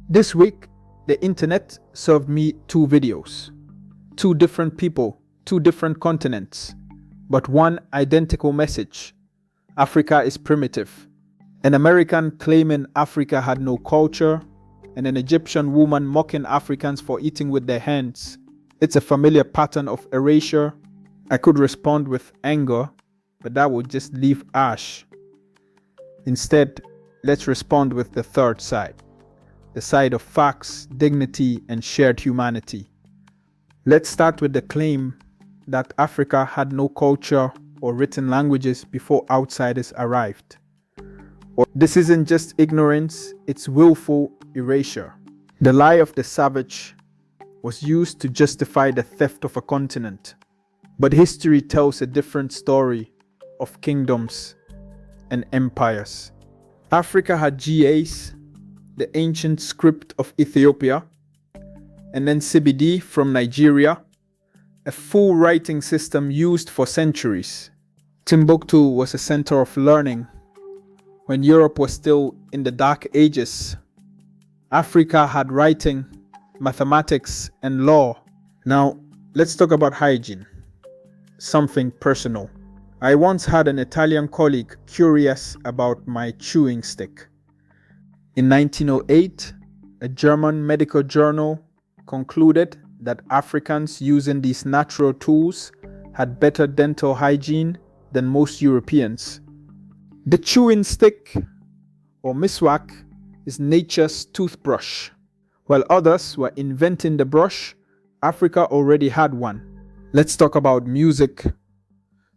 This week, the internet served me two videos. Two different people, two different continents, but one identical message. Africa is primitive. An American claiming Africa had no culture, and an Egyptian woman mocking Africans for eating with their hands. It's a familiar pattern of erasure. I could respond with anger, but that would just leave ash. Instead, let's respond with the third side. The side of facts, dignity, and shared humanity. Let's start with the claim that Africa had no culture or written languages before outsiders arrived. This isn't just ignorance, it's willful erasure. The lie of the savage was used to justify the theft of a continent. But history tells a different story of kingdoms and empires. Africa had GAs, the ancient script of Ethiopia, and then CBD from Nigeria, a full writing system used for centuries. Timbuktu was a center of learning when Europe was still in the Dark Ages. Africa had writing, mathematics, and law. Now, let's talk about hygiene. Something personal. I once had an Italian colleague curious about my chewing stick. In 1908, a German medical journal concluded that Africans using these natural tools had better dental hygiene than most Europeans. The chewing stick, or miswak, is nature's toothbrush. While others were inventing the brush, Africa already had one. Let's talk about music,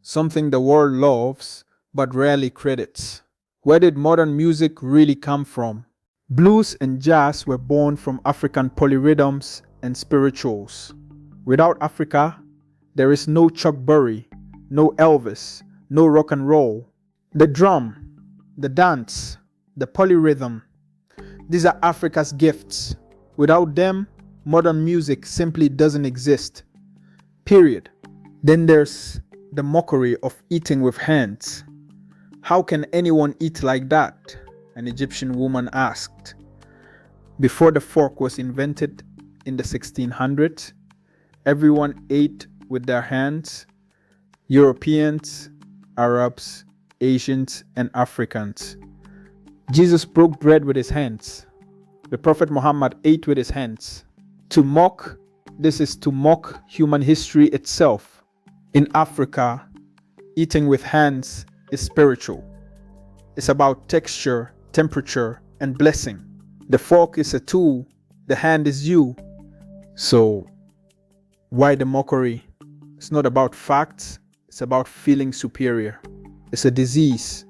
something the world loves but rarely credits. Where did modern music really come from? Blues and jazz were born from African polyrhythms and spirituals. Without Africa, there is no Chuck Berry, no Elvis, no rock and roll. The drum, the dance, the polyrhythm, these are Africa's gifts. Without them, modern music simply doesn't exist. Period. Then there's the mockery of eating with hands. How can anyone eat like that? An Egyptian woman asked. Before the fork was invented in the 1600s, everyone ate with their hands. Europeans, Arabs, Asians, and Africans. Jesus broke bread with his hands. The Prophet Muhammad ate with his hands. To mock, this is to mock human history itself. In Africa, eating with hands is spiritual. It's about texture, temperature, and blessing. The fork is a tool, the hand is you. So, why the mockery? It's not about facts, it's about feeling superior. It's a disease,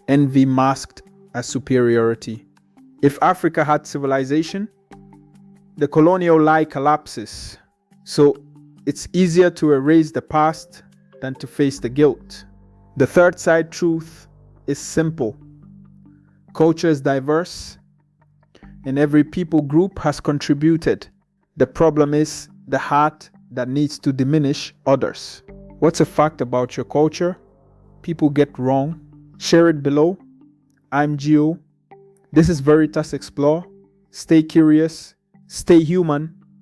envy masked as superiority. If Africa had civilization, the colonial lie collapses. So it's easier to erase the past than to face the guilt. The third side truth is simple. Culture is diverse, and every people group has contributed. The problem is the heart that needs to diminish others. What's a fact about your culture people get wrong? Share it below. I'm Gio. This is Veritas Explore. Stay curious, stay human,